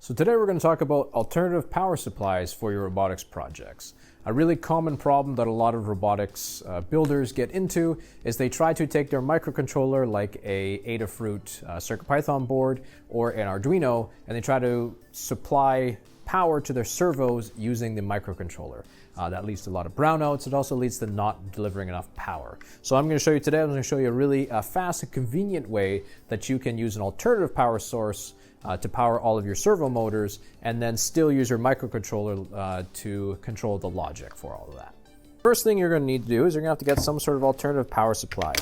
So today we're going to talk about alternative power supplies for your robotics projects. A really common problem that a lot of robotics builders get into is they try to take their microcontroller like a Adafruit CircuitPython board or an Arduino, and they try to supply power to their servos using the microcontroller. That leads to a lot of brownouts. It also leads to not delivering enough power. So I'm going to show you today, I'm going to show you a really fast and convenient way that you can use an alternative power source to power all of your servo motors and then still use your microcontroller to control the logic for all of that. First thing you're going to need to do is you're going to have to get some sort of alternative power supply.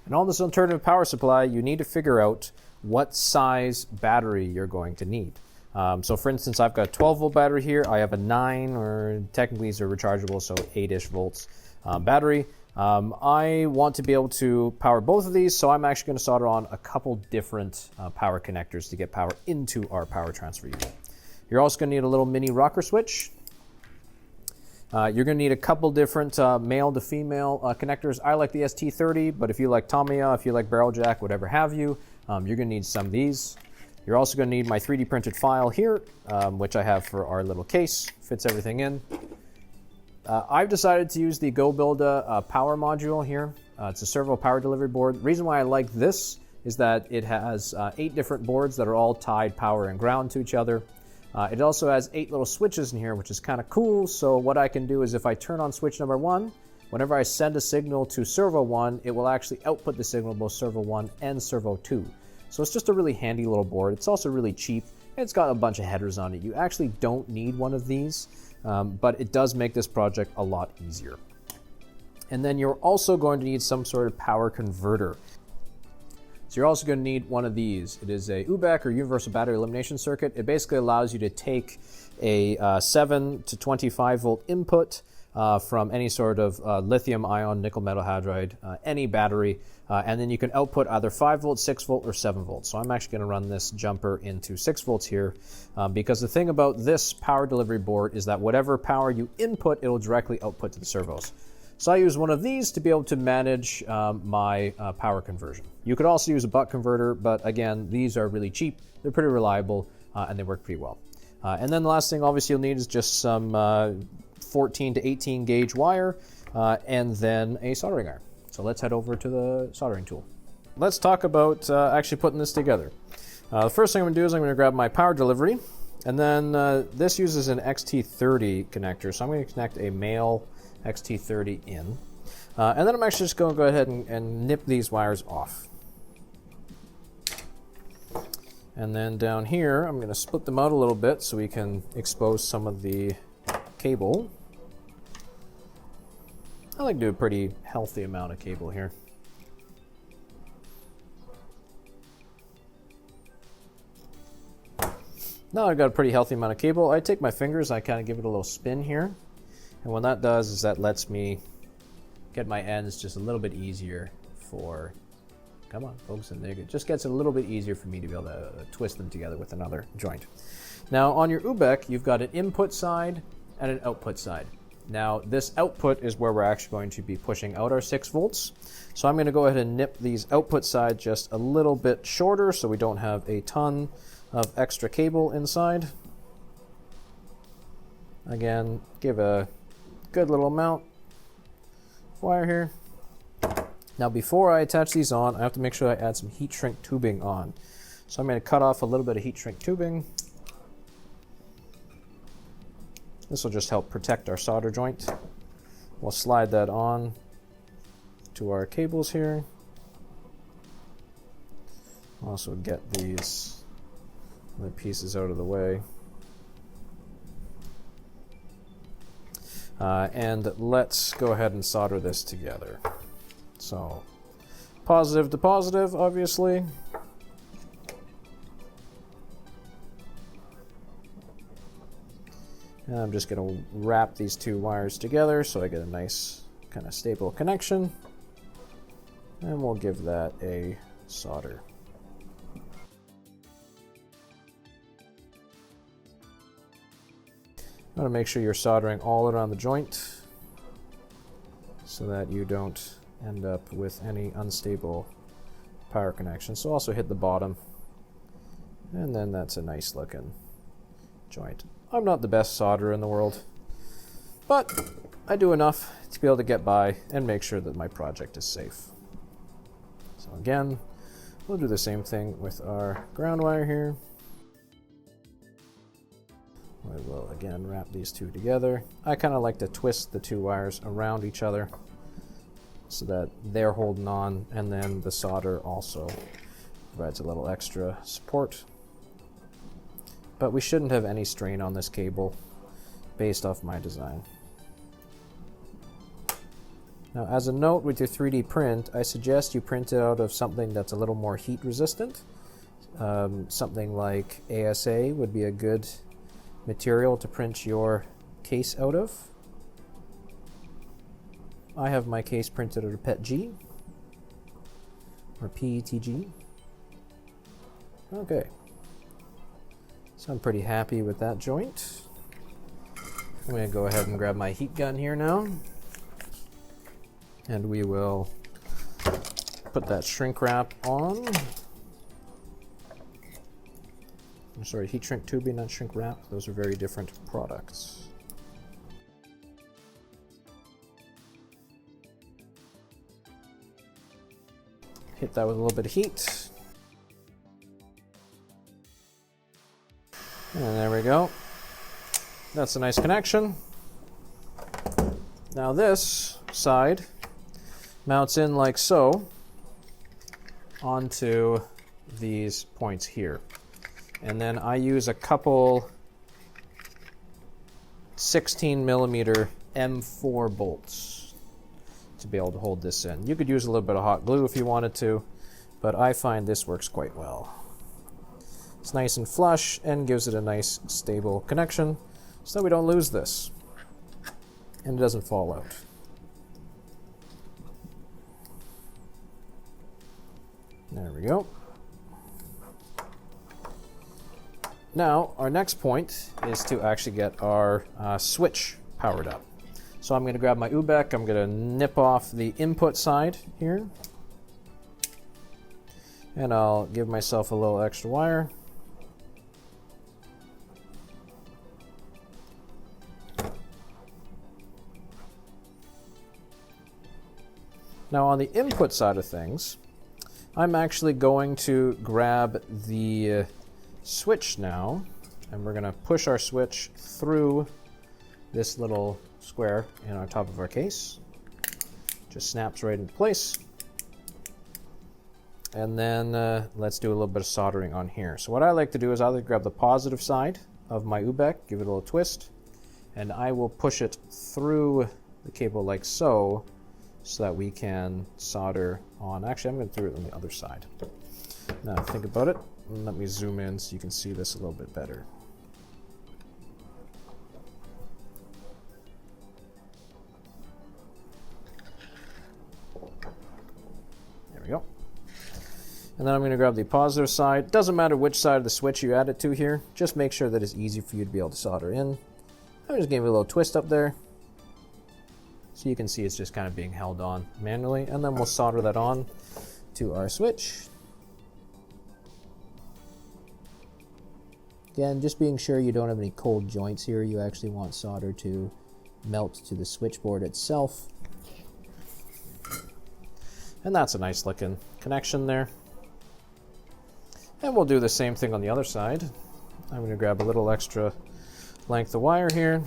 And on this alternative power supply, you need to figure out what size battery you're going to need. So for instance, I've got a 12 volt battery here. I have a 9, or technically these are rechargeable, so 8-ish volts battery. I want to be able to power both of these, so I'm actually going to solder on a couple different power connectors to get power into our power transfer unit. You're also going to need a little mini rocker switch. You're going to need a couple different male to female connectors. I like the ST30, but if you like Tamiya, if you like barrel jack, whatever have you, you're going to need some of these. You're also going to need my 3D printed file here, which I have for our little case. Fits everything in. I've decided to use the GoBuilda power module here. It's a servo power delivery board. The reason why I like this is that it has 8 different boards that are all tied power and ground to each other. It also has 8 little switches in here, which is kind of cool. So what I can do is if I turn on switch number 1, whenever I send a signal to servo 1, it will actually output the signal both servo 1 and servo 2. So it's just a really handy little board. It's also really cheap. It's got a bunch of headers on it. You actually don't need one of these, but it does make this project a lot easier. And then you're also going to need some sort of power converter. So you're also going to need one of these. It is a UBEC, or Universal Battery Elimination Circuit. It basically allows you to take a 7 to 25 volt input from any sort of lithium ion, nickel metal hydride, any battery, and then you can output either 5 volts, 6 volt, or 7 volts. So I'm actually going to run this jumper into 6 volts here, because the thing about this power delivery board is that whatever power you input, it'll directly output to the servos. So I use one of these to be able to manage my power conversion. You could also use a buck converter, but again, these are really cheap, they're pretty reliable, and they work pretty well. And then the last thing obviously you'll need is just some 14 to 18 gauge wire, and then a soldering iron. So let's head over to the soldering tool. Let's talk about actually putting this together. The first thing I'm going to do is I'm going to grab my power delivery, and then this uses an XT30 connector, so I'm going to connect a male XT30 in. And then I'm actually just going to go ahead and nip these wires off. And then down here, I'm going to split them out a little bit so we can expose some of the cable. I like to do a pretty healthy amount of cable here. Now I've got a pretty healthy amount of cable. I take my fingers, I kind of give it a little spin here. And what that does is that lets me get my ends just a little bit easier for, come on, focus in there. It just gets it a little bit easier for me to be able to twist them together with another joint. Now on your UBEC, you've got an input side and an output side. Now this output is where we're actually going to be pushing out our 6 volts. So I'm going to go ahead and nip these output side just a little bit shorter so we don't have a ton of extra cable inside. Again, give a good little amount of wire here. Now before I attach these on, I have to make sure I add some heat shrink tubing on. So I'm going to cut off a little bit of heat shrink tubing. This will just help protect our solder joint. We'll slide that on to our cables here. Also get these other pieces out of the way. And let's go ahead and solder this together. So positive to positive, obviously. And I'm just going to wrap these 2 wires together so I get a nice kind of stable connection. And we'll give that a solder. You want to make sure you're soldering all around the joint so that you don't end up with any unstable power connection. So also hit the bottom, and then that's a nice looking joint. I'm not the best solderer in the world, but I do enough to be able to get by and make sure that my project is safe. So again, we'll do the same thing with our ground wire here. We will again wrap these two together. I kind of like to twist the two wires around each other so that they're holding on, and then the solder also provides a little extra support. But we shouldn't have any strain on this cable based off my design. Now, as a note with your 3D print, I suggest you print it out of something that's a little more heat resistant. Something like ASA would be a good material to print your case out of. I have my case printed out of PETG or PETG. Okay, so I'm pretty happy with that joint. I'm going to go ahead and grab my heat gun here now, and we will put that shrink wrap on. I'm sorry, heat shrink tubing, not shrink wrap. Those are very different products. Hit that with a little bit of heat. And there we go. That's a nice connection. Now this side mounts in like so onto these points here. And then I use a couple 16mm M4 bolts to be able to hold this in. You could use a little bit of hot glue if you wanted to, but I find this works quite well. It's nice and flush and gives it a nice stable connection so that we don't lose this and it doesn't fall out. There we go. Now, our next point is to actually get our switch powered up. So I'm going to grab my UBEC, I'm going to nip off the input side here, and I'll give myself a little extra wire. Now on the input side of things, I'm actually going to grab the switch now, and we're going to push our switch through this little square in our top of our case. Just snaps right into place. And then let's do a little bit of soldering on here. So what I like to do is I like to grab the positive side of my UBEC, give it a little twist, and I will push it through the cable like so that we can solder on. Actually, I'm going to do it on the other side. Now think about it. Let me zoom in so you can see this a little bit better. There we go. And then I'm going to grab the positive side. Doesn't matter which side of the switch you add it to here. Just make sure that it's easy for you to be able to solder in. I'm just giving it a little twist up there. So you can see it's just kind of being held on manually. And then we'll solder that on to our switch. Again, just being sure you don't have any cold joints here. You actually want solder to melt to the switchboard itself. And that's a nice looking connection there. And we'll do the same thing on the other side. I'm going to grab a little extra length of wire here.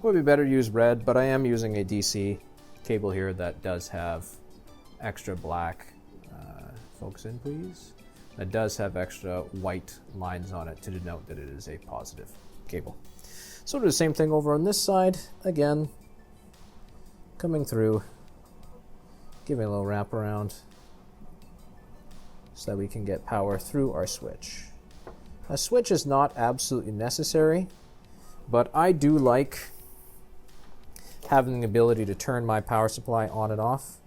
Would be better to use red, but I am using a DC cable here that does have extra black, focus in please, that does have extra white lines on it to denote that it is a positive cable. So we'll do the same thing over on this side, again, coming through, giving a little wrap around so that we can get power through our switch. A switch is not absolutely necessary, but I do like having the ability to turn my power supply on and off,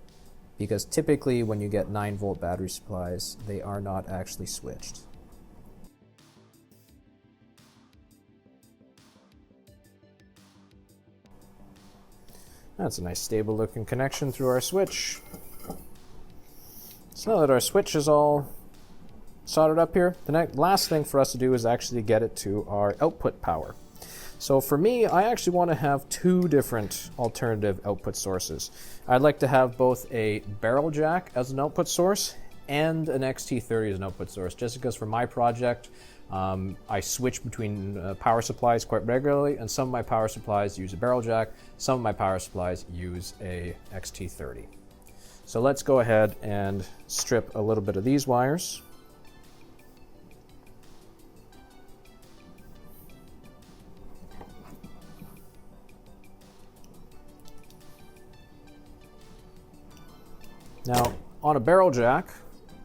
because typically when you get 9-volt battery supplies, they are not actually switched. That's a nice stable looking connection through our switch. So now that our switch is all soldered up here, the last thing for us to do is actually get it to our output power. So for me, I actually want to have two different alternative output sources. I'd like to have both a barrel jack as an output source and an XT30 as an output source, just because for my project, I switch between power supplies quite regularly, and some of my power supplies use a barrel jack, some of my power supplies use a XT30. So let's go ahead and strip a little bit of these wires. Now, on a barrel jack,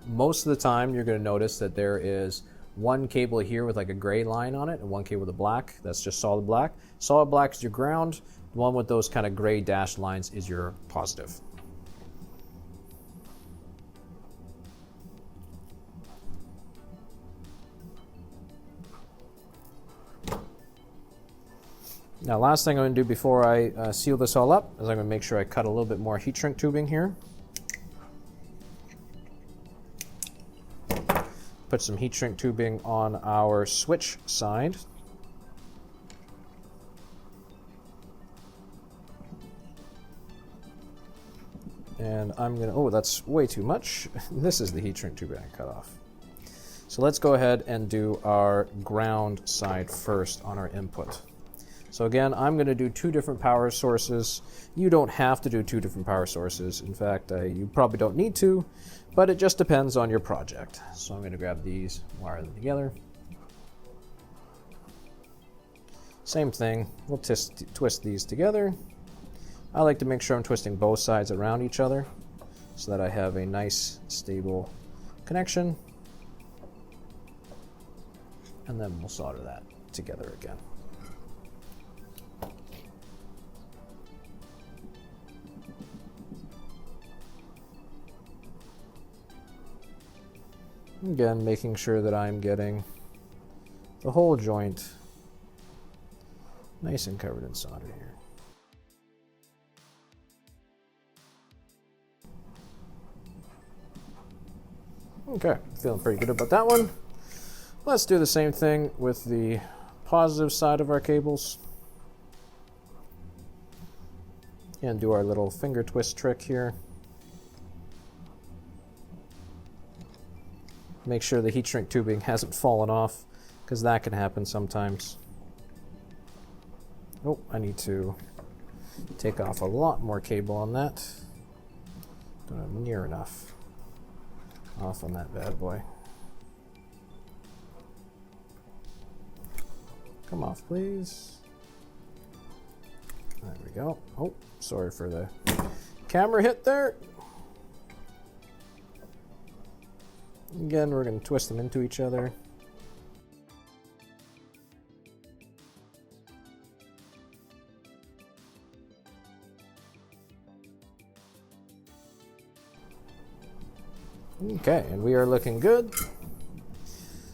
most of the time you're going to notice that there is one cable here with like a gray line on it and one cable with a black. That's just solid black. Solid black is your ground. The one with those kind of gray dashed lines is your positive. Now, last thing I'm going to do before I seal this all up is I'm going to make sure I cut a little bit more heat shrink tubing here. Put some heat shrink tubing on our switch side. And I'm going to, oh, that's way too much. This is the heat shrink tubing I cut off. So let's go ahead and do our ground side first on our input. So again, I'm going to do two different power sources. You don't have to do two different power sources. In fact, you probably don't need to, but it just depends on your project. So I'm going to grab these, wire them together. Same thing, we'll twist these together. I like to make sure I'm twisting both sides around each other so that I have a nice, stable connection. And then we'll solder that together again. Again, making sure that I'm getting the whole joint nice and covered in solder here. Okay, feeling pretty good about that one. Let's do the same thing with the positive side of our cables. And do our little finger twist trick here. Make sure the heat shrink tubing hasn't fallen off, because that can happen sometimes. Oh, I need to take off a lot more cable on that. Don't have near enough off on that bad boy. Come off, please. There we go. Oh, sorry for the camera hit there. Again, we're going to twist them into each other. Okay, and we are looking good.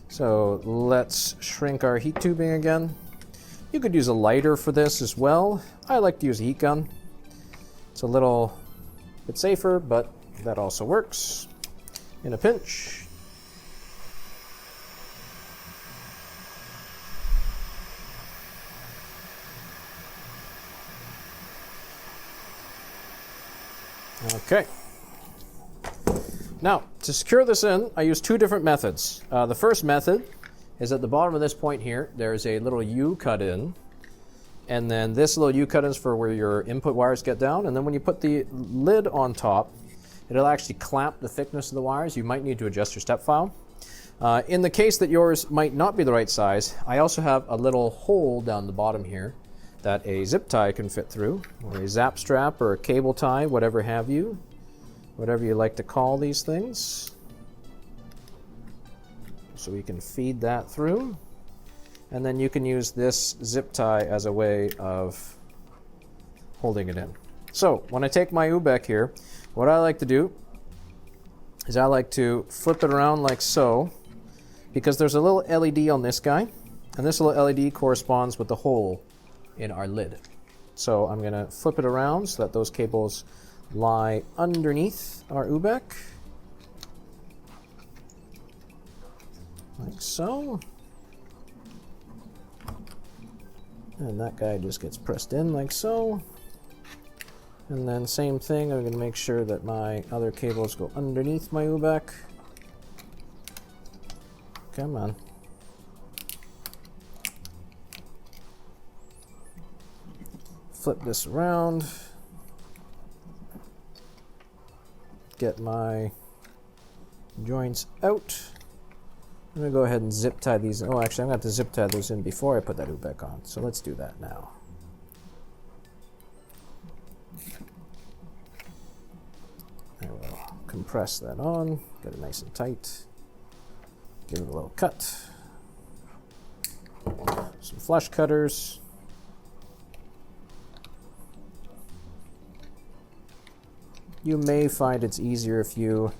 So let's shrink our heat tubing again. You could use a lighter for this as well. I like to use a heat gun. It's a little bit safer, but that also works in a pinch. Okay. Now, to secure this in, I use two different methods. The first method is at the bottom of this point here, there's a little U cut in, and then this little U cut in is for where your input wires get down, and then when you put the lid on top, it'll actually clamp the thickness of the wires. You might need to adjust your step file. In the case that yours might not be the right size, I also have a little hole down the bottom here that a zip tie can fit through, or a zap strap, or a cable tie, whatever have you. Whatever you like to call these things. So we can feed that through. And then you can use this zip tie as a way of holding it in. So when I take my UBEC here, what I like to do is I like to flip it around like so, because there's a little LED on this guy, and this little LED corresponds with the hole in our lid. So I'm going to flip it around so that those cables lie underneath our UBEC. Like so. And that guy just gets pressed in like so. And then same thing, I'm going to make sure that my other cables go underneath my UBEC. Come on. Flip this around. Get my joints out. I'm going to go ahead and zip tie these. Oh, actually, I'm going to have to zip tie those in before I put that UBEC on. So let's do that now. I will compress that on, get it nice and tight. Give it a little cut. Some flush cutters. You may find it's easier if you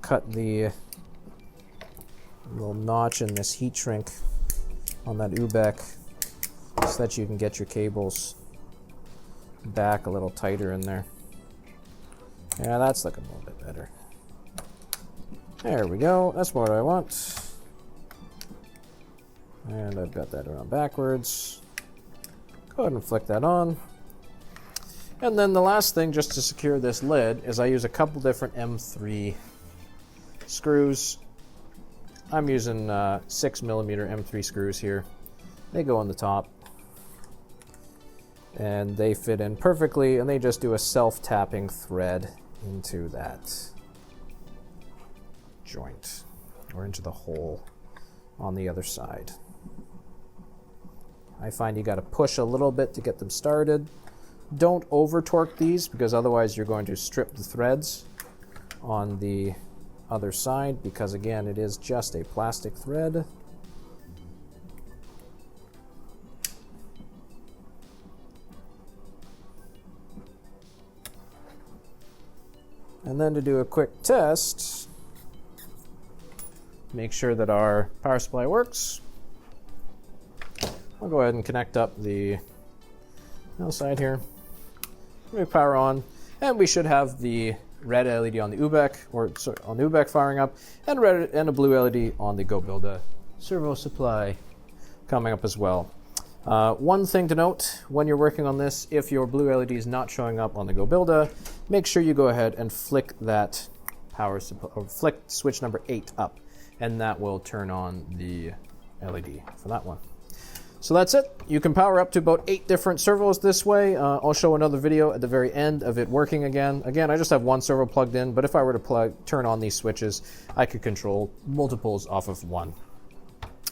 cut the little notch in this heat shrink on that UBEC so that you can get your cables back a little tighter in there. Yeah, that's looking a little bit better. There we go. That's what I want. And I've got that around backwards. Go ahead and flick that on. And then the last thing, just to secure this lid, is I use a couple different M3 screws. I'm using 6mm M3 screws here. They go on the top. And they fit in perfectly, and they just do a self-tapping thread into that joint, or into the hole on the other side. I find you got to push a little bit to get them started. Don't over torque these, because otherwise you're going to strip the threads on the other side, because again, it is just a plastic thread. And then to do a quick test, make sure that our power supply works. I'll go ahead and connect up the outside here. We power on, and we should have the red LED on the UBEC, or sorry, on the UBEC firing up, and red and a blue LED on the GoBuilder servo supply coming up as well. One thing to note when you're working on this, if your blue LED is not showing up on the GoBuilder, make sure you go ahead and flick that power supply, or flick switch number 8 up, and that will turn on the LED for that one. So that's it. You can power up to about 8 different servos this way. I'll show another video at the very end of it working again. Again, I just have one servo plugged in, but if I were to turn on these switches, I could control multiples off of one.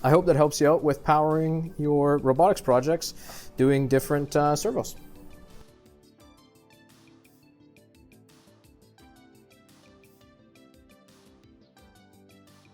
I hope that helps you out with powering your robotics projects, doing different servos.